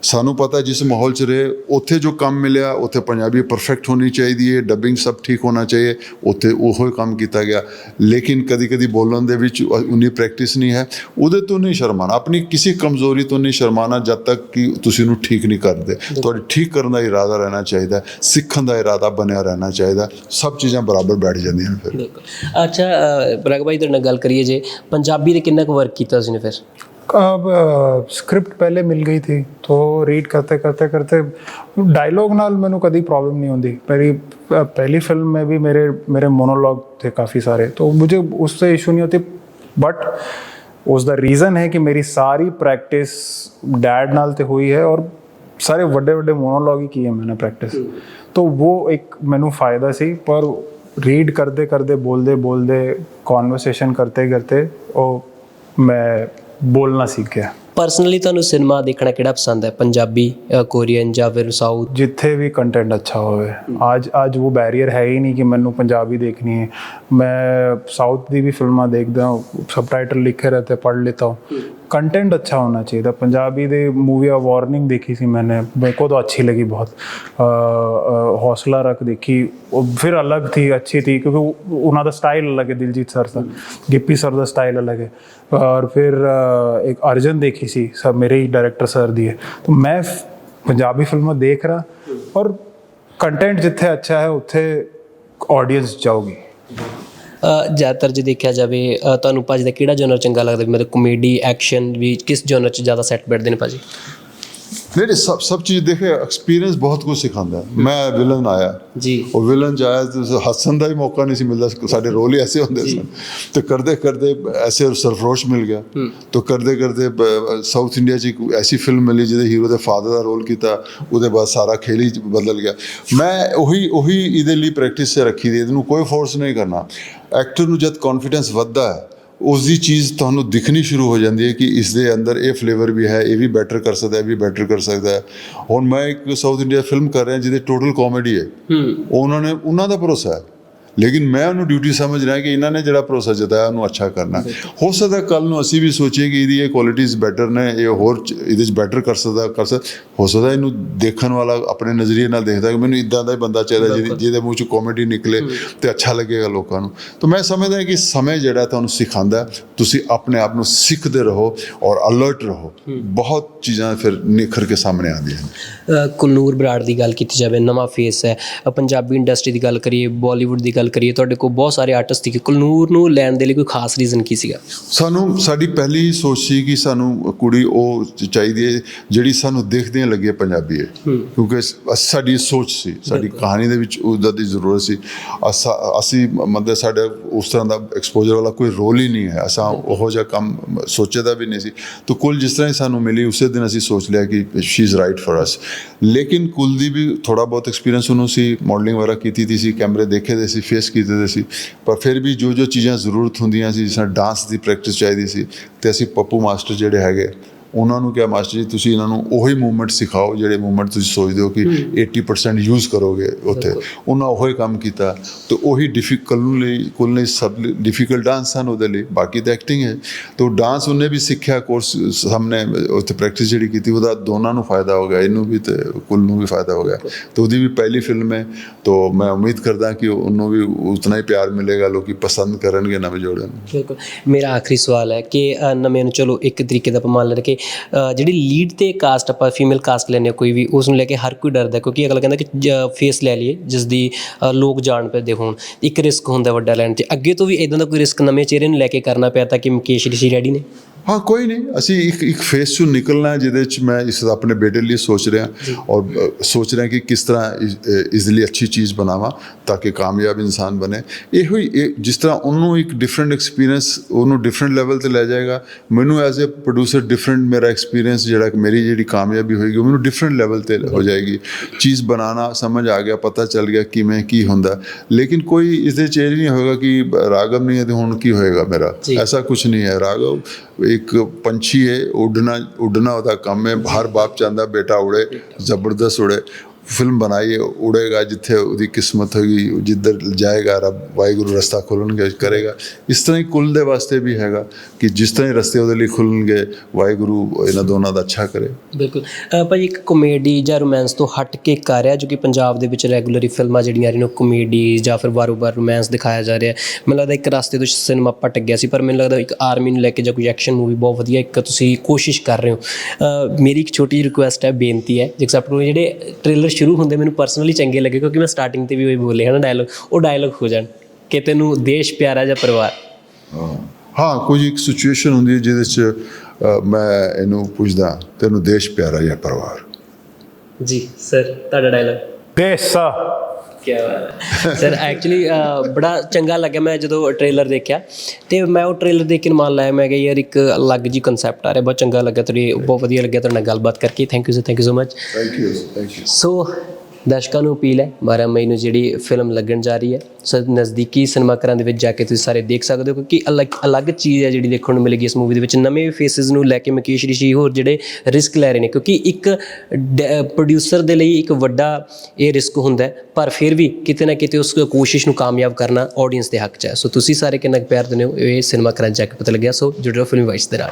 ਸਾਨੂੰ ਪਤਾ ਜਿਸ ਮਾਹੌਲ 'ਚ ਰਹੇ ਉੱਥੇ ਜੋ ਕੰਮ ਮਿਲਿਆ, ਉੱਥੇ ਪੰਜਾਬੀ ਪਰਫੈਕਟ ਹੋਣੀ ਚਾਹੀਦੀ ਹੈ, ਡਬਿੰਗ ਸਭ ਠੀਕ ਹੋਣਾ ਚਾਹੀਏ, ਉੱਥੇ ਉਹੋ ਕੰਮ ਕੀਤਾ ਗਿਆ। ਲੇਕਿਨ ਕਦੀ ਕਦੀ ਬੋਲਣ ਦੇ ਵਿੱਚ ਉਨੀ ਪ੍ਰੈਕਟਿਸ ਨਹੀਂ ਹੈ, ਉਹਦੇ ਤੋਂ ਨਹੀਂ ਸ਼ਰਮਾਣਾ, ਆਪਣੀ ਕਿਸੇ ਕਮਜ਼ੋਰੀ ਤੋਂ ਨਹੀਂ ਸ਼ਰਮਾਣਾ ਜਦ ਤੱਕ ਕਿ ਤੁਸੀਂ ਉਹਨੂੰ ਠੀਕ ਨਹੀਂ ਕਰਦੇ। ਤੁਹਾਡੇ ਠੀਕ ਕਰਨ ਦਾ ਇਰਾਦਾ ਰਹਿਣਾ ਚਾਹੀਦਾ, ਸਿੱਖਣ ਦਾ ਇਰਾਦਾ ਬਣਿਆ ਰਹਿਣਾ ਚਾਹੀਦਾ, ਸਭ ਚੀਜ਼ਾਂ ਬਰਾਬਰ ਬੈਠ ਜਾਂਦੀਆਂ ਨੇ ਫਿਰ। ਅੱਛਾ ਰਾਘਵ ਭਾਈ, ਤੁਹਾਡੇ ਨਾਲ ਗੱਲ ਕਰੀਏ ਜੇ ਪੰਜਾਬੀ ਦੇ ਕਿੰਨਾ ਕੁ ਵਰਕ ਕੀਤਾ ਤੁਸੀਂ ਨੇ ਫਿਰ? अब स्क्रिप्ट पहले मिल गई थी तो रीड करते करते करते डायलॉग नाल मैनू कभी प्रॉब्लम नहीं होती। पहली फिल्म में भी मेरे मोनोलॉग थे काफ़ी सारे, तो मुझे उससे इशू नहीं होती। बट उसका रीज़न है कि मेरी सारी प्रैक्टिस डैड नाल ते हुई है और सारे वड्डे वड्डे मोनोलॉग ही किए मैंने प्रैक्टिस, तो वो एक मैनू फ़ायदा सी। पर रीड करते करते बोलते कॉन्वर्सेशन करते करते और मैं बोलना सीख गया। ਪਰਸਨਲੀ ਤੁਹਾਨੂੰ ਸਿਨੇਮਾ ਦੇਖਣਾ ਕਿਹੜਾ ਪਸੰਦ ਹੈ, ਪੰਜਾਬੀ, ਕੋਰੀਅਨ ਜਾਂ ਫਿਰ ਸਾਊਥ? जिथे भी कंटेंट अच्छा होवे। आज वो बैरियर है ही नहीं कि मैनू पंजाबी देखनी है, मैं साउथ की भी फिल्मां देखता हूँ, सबटाइटल लिखे रहते पढ़ लेता हूँ। कंटेंट अच्छा होना चाहिए। पंजाबी दी मूवी वार्निंग देखी सी मैंने, मेरे को तो अच्छी लगी बहुत। हौसला रख देखी, फिर अलग थी, अच्छी थी क्योंकि उन्होंने स्टाइल अलग है, दिलजीत सर का, गिप्पी सर का स्टाइल अलग है। और फिर एक अर्जन देखी सी, सब मेरे ही डायरेक्टर सर दी है। तो मैं पंजाबी फिल्में देख रहा और कंटेंट जिथे अच्छा है उत्थे ऑडियंस जाओगी। ਜ਼ਿਆਦਾਤਰ ਜੇ ਦੇਖਿਆ ਜਾਵੇ ਤੁਹਾਨੂੰ ਭਾਜੀ ਦਾ ਕਿਹੜਾ ਜਨਰ ਚੰਗਾ ਲੱਗਦਾ, ਮਤਲਬ ਕਮੇਡੀ, ਐਕਸ਼ਨ ਵੀ ਕਿਸ ਜਨਰ 'ਚ ਜ਼ਿਆਦਾ ਸੈੱਟ ਬੈਠਦੇ ਨੇ ਭਾਜੀ? मेरे सब चीज़ देखे, एक्सपीरियंस बहुत कुछ सिखाता है। मैं विलन आया जी, और विलन च आया तो हसन का ही मौका नहीं सी मिलता, साढ़े रोल ही ऐसे होंगे सन। तो करते करते ऐसे सरफरोश मिल गया, तो करते करते साउथ इंडिया च एक ऐसी फिल्म मिली जिहदे हीरो के फादर का रोल किया, उसके बाद सारा खेल ही बदल गया। मैं उही इहदे लई प्रैक्टिस से रखी दी, इहनूं कोई फोर्स नहीं करना। एक्टर नूं जद कॉन्फिडेंस वधदा है उसकी चीज़ ਤੁਹਾਨੂੰ ਦਿਖਣੀ ਸ਼ੁਰੂ ਹੋ ਜਾਂਦੀ ਹੈ ਕਿ ਇਸ ਦੇ ਅੰਦਰ ਇਹ ਫਲੇਵਰ ਵੀ ਹੈ, ਇਹ ਵੀ ਬੈਟਰ ਕਰ ਸਕਦਾ, ਇਹ ਵੀ ਬੈਟਰ ਕਰ ਸਕਦਾ ਹੈ। ਹੁਣ ਮੈਂ ਇੱਕ ਸਾਊਥ ਇੰਡੀਆ ਫਿਲਮ ਕਰ ਰਿਹਾ ਜਿਹਦੇ ਟੋਟਲ ਕਾਮੇਡੀ ਹੈ, ਉਹਨਾਂ ਦਾ ਭਰੋਸਾ ਹੈ, ਲੇਕਿਨ ਮੈਂ ਉਹਨੂੰ ਡਿਊਟੀ ਸਮਝ ਰਿਹਾ ਕਿ ਇਹਨਾਂ ਨੇ ਜਿਹੜਾ ਭਰੋਸਾ ਜਤਾਇਆ ਉਹਨੂੰ ਅੱਛਾ ਕਰਨਾ। ਹੋ ਸਕਦਾ ਕੱਲ੍ਹ ਨੂੰ ਅਸੀਂ ਵੀ ਸੋਚੀਏ ਕਿ ਇਹਦੀ ਇਹ ਕੁਆਲਿਟੀਜ਼ ਬੈਟਰ ਨੇ, ਇਹ ਹੋਰ ਇਹਦੇ 'ਚ ਬੈਟਰ ਕਰ ਸਕਦਾ। ਹੋ ਸਕਦਾ ਇਹਨੂੰ ਦੇਖਣ ਵਾਲਾ ਆਪਣੇ ਨਜ਼ਰੀਏ ਨਾਲ ਦੇਖਦਾ ਕਿ ਮੈਨੂੰ ਇੱਦਾਂ ਦਾ ਹੀ ਬੰਦਾ ਚਾਹੀਦਾ ਜਿਹਦੇ ਮੂੰਹ 'ਚ ਕਾਮੇਡੀ ਨਿਕਲੇ ਅਤੇ ਅੱਛਾ ਲੱਗੇਗਾ ਲੋਕਾਂ ਨੂੰ। ਤਾਂ ਮੈਂ ਸਮਝਦਾ ਕਿ ਸਮੇਂ ਜਿਹੜਾ ਤੁਹਾਨੂੰ ਸਿਖਾਉਂਦਾ, ਤੁਸੀਂ ਆਪਣੇ ਆਪ ਨੂੰ ਸਿੱਖਦੇ ਰਹੋ ਔਰ ਅਲਰਟ ਰਹੋ, ਬਹੁਤ ਚੀਜ਼ਾਂ ਫਿਰ ਨਿਖਰ ਕੇ ਸਾਹਮਣੇ ਆਉਂਦੀਆਂ ਨੇ। ਕੁਲਨੂਰ ਬਰਾੜ ਦੀ ਗੱਲ ਕੀਤੀ ਜਾਵੇ, ਨਵਾਂ ਫੇਸ ਹੈ ਪੰਜਾਬੀ ਇੰਡਸਟਰੀ ਦੀ ਗੱਲ ਕਰੀਏ, ਬਾਲੀਵੁੱਡ ਦੀ ਗੱਲ ਕਰੀਏ, ਤੁਹਾਡੇ ਕੋਲ ਬਹੁਤ ਸਾਰੇ ਆਰਟਿਸਟ ਸੀ। ਕੁਲਨੂਰ ਨੂੰ ਲੈਣ ਦੇ ਲਈ ਕੋਈ ਖਾਸ ਰੀਜ਼ਨ ਕੀ ਸੀਗਾ? ਸਾਡੀ ਪਹਿਲੀ ਸੋਚ ਸੀ ਕਿ ਸਾਨੂੰ ਕੁੜੀ ਉਹ ਚਾਹੀਦੀ ਹੈ ਜਿਹੜੀ ਸਾਨੂੰ ਦੇਖਦਿਆਂ ਲੱਗੇ ਪੰਜਾਬੀ ਹੈ, ਕਿਉਂਕਿ ਸਾਡੀ ਸੋਚ ਸੀ, ਸਾਡੀ ਕਹਾਣੀ ਦੇ ਵਿੱਚ ਉਹਦਾ ਦੀ ਜ਼ਰੂਰਤ ਸੀ। ਅਸੀਂ ਮਤਲਬ ਸਾਡਾ ਉਸ ਤਰ੍ਹਾਂ ਦਾ ਐਕਸਪੋਜ਼ਰ ਵਾਲਾ ਕੋਈ ਰੋਲ ਹੀ ਨਹੀਂ ਹੈ, ਅਸਾਂ ਉਹੋ ਜਿਹਾ ਕੰਮ ਸੋਚਿਆ ਵੀ ਨਹੀਂ ਸੀ। ਤਾਂ ਕੁੱਲ ਜਿਸ ਤਰ੍ਹਾਂ ਹੀ ਸਾਨੂੰ ਮਿਲੀ ਉਸੇ ਦਿਨ ਅਸੀਂ ਸੋਚ ਲਿਆ ਕਿ she is right for us. ਲੇਕਿਨ ਕੁੱਲ ਦੀ ਵੀ ਥੋੜ੍ਹਾ ਬਹੁਤ ਐਕਸਪੀਰੀਅੰਸ ਉਹਨੂੰ ਸੀ, ਮਾਡਲਿੰਗ ਵਗੈਰਾ ਕੀਤੀ ਸੀ, ਕੈਮਰੇ ਦੇਖੇ ਦੇ ਸੀ, ਫੇਸ ਕੀਤੇ ਦੇ ਸੀ, ਪਰ ਫਿਰ ਵੀ ਜੋ ਚੀਜ਼ਾਂ ਜ਼ਰੂਰਤ ਹੁੰਦੀਆਂ ਸੀ, ਜਿਸ ਤਰ੍ਹਾਂ ਡਾਂਸ ਦੀ ਪ੍ਰੈਕਟਿਸ ਚਾਹੀਦੀ ਸੀ, ਅਤੇ ਅਸੀਂ ਪੱਪੂ ਮਾਸਟਰ ਜਿਹੜੇ ਹੈਗੇ ਉਹਨਾਂ ਨੂੰ ਕਿਹਾ ਮਾਸਟਰ ਜੀ ਤੁਸੀਂ ਇਹਨਾਂ ਨੂੰ ਉਹੀ ਮੂਵਮੈਂਟ ਸਿਖਾਓ ਜਿਹੜੇ ਮੂਵਮੈਂਟ ਤੁਸੀਂ ਸੋਚਦੇ ਹੋ ਕਿ 80% ਯੂਜ਼ ਕਰੋਗੇ ਉੱਥੇ। ਉਹਨਾਂ ਉਹੀ ਕੰਮ ਕੀਤਾ ਤੇ ਉਹੀ ਕੁੱਲ ਸਭ ਡਿਫਿਕਲਟ ਡਾਂਸ ਹਨ ਉਹਦੇ ਲਈ, ਬਾਕੀ ਤਾਂ ਐਕਟਿੰਗ ਹੈ। ਤਾਂ ਡਾਂਸ ਉਹਨੇ ਵੀ ਸਿੱਖਿਆ ਕੋਰਸ ਸਾਹਮਣੇ ਉੱਥੇ ਪ੍ਰੈਕਟਿਸ ਜਿਹੜੀ ਕੀਤੀ ਉਹਦਾ ਦੋਨਾਂ ਨੂੰ ਫਾਇਦਾ ਹੋ ਗਿਆ, ਇਹਨੂੰ ਵੀ ਤੇ ਕੁੱਲ ਨੂੰ ਵੀ ਫਾਇਦਾ ਹੋ ਗਿਆ। ਤਾਂ ਉਹਦੀ ਵੀ ਪਹਿਲੀ ਫਿਲਮ ਹੈ ਤਾਂ ਮੈਂ ਉਮੀਦ ਕਰਦਾ ਕਿ ਉਹਨੂੰ ਵੀ ਉਤਨਾ ਹੀ ਪਿਆਰ ਮਿਲੇਗਾ, ਲੋਕੀ ਪਸੰਦ ਕਰਨਗੇ ਨਵੇਂ ਜੋੜੇ ਨੂੰ। ਬਿਲਕੁਲ। ਮੇਰਾ ਆਖਰੀ ਸਵਾਲ ਹੈ ਕਿ ਨਵੇਂ ਨੂੰ ਚਲੋ ਇੱਕ ਤਰੀਕੇ ਦਾ ਆਪਾਂ ਮੰਨ ਲੈਂਦੇ ਕਿ ਜਿਹੜੀ ਲੀਡ ਤੇ ਕਾਸਟ ਆਪਾਂ ਫੀਮੇਲ ਕਾਸਟ ਲੈਂਦੇ ਹਾਂ ਕੋਈ ਵੀ, ਉਸ ਨੂੰ ਲੈ ਕੇ ਹਰ ਕੋਈ ਡਰਦਾ ਕਿਉਂਕਿ ਅਗਲਾ ਕਹਿੰਦਾ ਕਿ ਫੇਸ ਲੈ ਲਈਏ ਜਿਸ ਦੀ ਲੋਕ ਜਾਣ ਪੈਦੇ ਹੋਣ, ਇੱਕ ਰਿਸਕ ਹੁੰਦਾ ਵੱਡਾ ਲੈਣ 'ਚ। ਅੱਗੇ ਤੋਂ ਵੀ ਇੱਦਾਂ ਦਾ ਕੋਈ ਰਿਸਕ ਨਵੇਂ ਚਿਹਰੇ ਨੂੰ ਲੈ ਕੇ ਕਰਨਾ ਪਿਆ ਤਾਂ ਕਿ ਮੁਕੇਸ਼ ਰਿਸ਼ੀ ਰੈਡੀ ਨੇ? ਹਾਂ ਕੋਈ ਨਹੀਂ, ਅਸੀਂ ਇੱਕ ਫੇਸ 'ਚੋਂ ਨਿਕਲਣਾ ਜਿਹਦੇ 'ਚ ਮੈਂ ਇਸ ਆਪਣੇ ਬੇਟੇ ਲਈ ਸੋਚ ਰਿਹਾ ਔਰ ਸੋਚ ਰਿਹਾ ਕਿ ਕਿਸ ਤਰ੍ਹਾਂ ਇਸ ਲਈ ਅੱਛੀ ਚੀਜ਼ ਬਣਾਵਾਂ ਤਾਂ ਕਿ ਕਾਮਯਾਬ ਇਨਸਾਨ ਬਣੇ। ਇਹੋ ਹੀ ਜਿਸ ਤਰ੍ਹਾਂ ਉਹਨੂੰ ਇੱਕ ਡਿਫਰੈਂਟ ਐਕਸਪੀਰੀਅੰਸ ਉਹਨੂੰ ਡਿਫਰੈਂਟ ਲੈਵਲ 'ਤੇ ਲੈ ਜਾਏਗਾ, ਮੈਨੂੰ ਐਜ਼ ਏ ਪ੍ਰੋਡਿਊਸਰ ਡਿਫਰੈਂਟ ਮੇਰਾ ਐਕਸਪੀਰੀਅੰਸ ਜਿਹੜਾ ਮੇਰੀ ਜਿਹੜੀ ਕਾਮਯਾਬੀ ਹੋਏਗੀ ਉਹ ਮੈਨੂੰ ਡਿਫਰੈਂਟ ਲੈਵਲ 'ਤੇ ਹੋ ਜਾਏਗੀ। ਚੀਜ਼ ਬਣਾਉਣਾ ਸਮਝ ਆ ਗਿਆ, ਪਤਾ ਚੱਲ ਗਿਆ ਕਿਵੇਂ ਕੀ ਹੁੰਦਾ, ਲੇਕਿਨ ਕੋਈ ਇਸਦੇ 'ਚ ਇਹ ਨਹੀਂ ਹੋਏਗਾ ਕਿ ਰਾਘਵ ਨਹੀਂ ਹੈ ਤੇ ਹੁਣ ਕੀ ਹੋਏਗਾ ਮੇਰਾ, ਐਸਾ ਕੁਛ ਨਹੀਂ ਹੈ। ਰਾਘਵ ਇੱਕ ਪੰਛੀ ਹੈ, ਉੱਡਣਾ ਉਹਦਾ ਕੰਮ ਹੈ। ਹਰ ਬਾਪ ਚਾਹੁੰਦਾ ਬੇਟਾ ਉੜੇ, ਜ਼ਬਰਦਸਤ ਉੜੇ। ਫਿਲਮ ਬਣਾਈ ਉੜੇਗਾ ਜਿੱਥੇ ਉਹਦੀ ਕਿਸਮਤ ਹੋਏਗੀ, ਜਿੱਧਰ ਜਾਏਗਾ ਰੱਬ ਵਾਹਿਗੁਰੂ ਰਸਤਾ ਖੋਲ੍ਹਣਗੇ ਕਰੇਗਾ। ਇਸ ਤਰ੍ਹਾਂ ਹੀ ਕੁੱਲ ਦੇ ਵਾਸਤੇ ਵੀ ਹੈਗਾ ਕਿ ਜਿਸ ਤਰ੍ਹਾਂ ਹੀ ਰਸਤੇ ਉਹਦੇ ਲਈ ਖੁੱਲ੍ਹਣਗੇ ਵਾਹਿਗੁਰੂ ਇਹਨਾਂ ਦੋਨਾਂ ਦਾ ਅੱਛਾ ਕਰੇ। ਬਿਲਕੁਲ ਭਾਜੀ, ਇੱਕ ਕਮੇਡੀ ਜਾਂ ਰੋਮਾਂਸ ਤੋਂ ਹਟ ਕੇ ਕਰ ਰਿਹਾ ਜੋ ਕਿ ਪੰਜਾਬ ਦੇ ਵਿੱਚ ਰੈਗੂਲਰ ਫਿਲਮਾਂ ਜਿਹੜੀਆਂ ਰਹੀਆਂ ਕਮੇਡੀ ਜਾਂ ਫਿਰ ਵਾਰ-ਵਾਰ ਰੋਮਾਂਸ ਦਿਖਾਇਆ ਜਾ ਰਿਹਾ। ਮੈਨੂੰ ਲੱਗਦਾ ਇੱਕ ਰਸਤੇ ਤੋਂ ਸਿਨੇਮਾ ਪਟ ਗਿਆ ਸੀ, ਪਰ ਮੈਨੂੰ ਲੱਗਦਾ ਇੱਕ ਆਰਮੀ ਨੂੰ ਲੈ ਕੇ ਜਾਂ ਕੋਈ ਐਕਸ਼ਨ ਮੂਵੀ ਬਹੁਤ ਵਧੀਆ ਇੱਕ ਤੁਸੀਂ ਕੋਸ਼ਿਸ਼ ਕਰ ਰਹੇ ਹੋ। ਮੇਰੀ ਇੱਕ ਛੋਟੀ ਜਿਹੀ ਰਿਕੁਐਸਟ ਹੈ, ਬੇਨਤੀ ਹੈ, ਐਕਸੈਪਟ ਕਰੋ ਜਿਹੜੇ ਟ੍ਰੇਲਰ ਸ਼ੁਰੂ ਹੁੰਦੇ ਮੈਨੂੰ ਪਰਸਨਲੀ ਚੰਗੇ ਲੱਗੇ ਕਿਉਂਕਿ ਮੈਂ ਸਟਾਰਟਿੰਗ 'ਤੇ ਵੀ ਉਹੀ ਬੋਲੇ ਹੈ ਨਾ ਡਾਇਲੋਗ, ਉਹ ਡਾਇਲੋਗ ਹੋ ਜਾਣ ਕਿ ਤੈਨੂੰ ਦੇਸ਼ ਪਿਆਰਾ ਜਾਂ ਪਰਿਵਾਰ। ਹਾਂ ਕੋਈ ਇੱਕ ਸਿਚੁਏਸ਼ਨ ਹੁੰਦੀ ਹੈ ਜਿਹਦੇ 'ਚ ਮੈਂ ਇਹਨੂੰ ਪੁੱਛਦਾ ਤੈਨੂੰ ਦੇਸ਼ ਪਿਆਰਾ ਜਾਂ ਪਰਿਵਾਰ। ਜੀ ਸਰ, ਤੁਹਾਡਾ ਡਾਇਲੋਗ। ਪੈਸਾ। ਕੀ ਬਾਤ ਹੈ ਸਰ। ਐਕਚੁਅਲੀ ਬੜਾ ਚੰਗਾ ਲੱਗਿਆ ਮੈਂ ਜਦੋਂ ਟ੍ਰੇਲਰ ਦੇਖਿਆ ਅਤੇ ਮੈਂ ਉਹ ਟ੍ਰੇਲਰ ਦੇਖ ਕੇ ਮੰਨ ਲਾਇਆ, ਮੈਂ ਕਿਹਾ ਯਾਰ ਇੱਕ ਅਲੱਗ ਜਿਹੀ ਕੰਸੈਪਟ ਆ ਰਿਹਾ, ਬਹੁਤ ਚੰਗਾ ਲੱਗਾ ਬਹੁਤ ਵਧੀਆ ਲੱਗਿਆ ਤੁਹਾਡੇ ਨਾਲ ਗੱਲਬਾਤ ਕਰਕੇ। Thank you sir, thank you so much. Thank you. So ਦਰਸ਼ਕਾਂ ਨੂੰ ਅਪੀਲ ਹੈ 12 ਮਈ ਨੂੰ ਜਿਹੜੀ ਫਿਲਮ ਲੱਗਣ ਜਾ ਰਹੀ ਹੈ, ਸੋ ਨਜ਼ਦੀਕੀ ਸਿਨੇਮਾ ਘਰਾਂ ਦੇ ਵਿੱਚ ਜਾ ਕੇ ਤੁਸੀਂ ਸਾਰੇ ਦੇਖ ਸਕਦੇ ਹੋ ਕਿਉਂਕਿ ਅਲੱਗ ਚੀਜ਼ ਹੈ ਜਿਹੜੀ ਦੇਖਣ ਨੂੰ ਮਿਲੇਗੀ ਇਸ ਮੂਵੀ ਦੇ ਵਿੱਚ। ਨਵੇਂ ਫੇਸਿਸ ਨੂੰ ਲੈ ਕੇ ਮੁਕੇਸ਼ ਰਿਸ਼ੀ ਹੋਰ ਜਿਹੜੇ ਰਿਸਕ ਲੈ ਰਹੇ ਨੇ ਕਿਉਂਕਿ ਇੱਕ ਪ੍ਰੋਡਿਊਸਰ ਦੇ ਲਈ ਇੱਕ ਵੱਡਾ ਇਹ ਰਿਸਕ ਹੁੰਦਾ ਪਰ ਫਿਰ ਵੀ ਕਿਤੇ ਨਾ ਕਿਤੇ ਉਸ ਕੋਸ਼ਿਸ਼ ਨੂੰ ਕਾਮਯਾਬ ਕਰਨਾ ਆਡੀਅנס ਦੇ ਹੱਕ 'ਚ ਹੈ। ਸੋ ਤੁਸੀਂ ਸਾਰੇ ਕਿੰਨਾ ਪਿਆਰ ਦਿੰਦੇ ਹੋ ਇਹ ਸਿਨੇਮਾ ਘਰਾਂ 'ਚ ਜਾ ਕੇ ਪਤਾ ਲੱਗਿਆ। ਸੋ ਜੁੜੇ ਰਹੋ ਫਿਲਮ ਵਾਈਟਸ ਦੇ ਨਾਲ।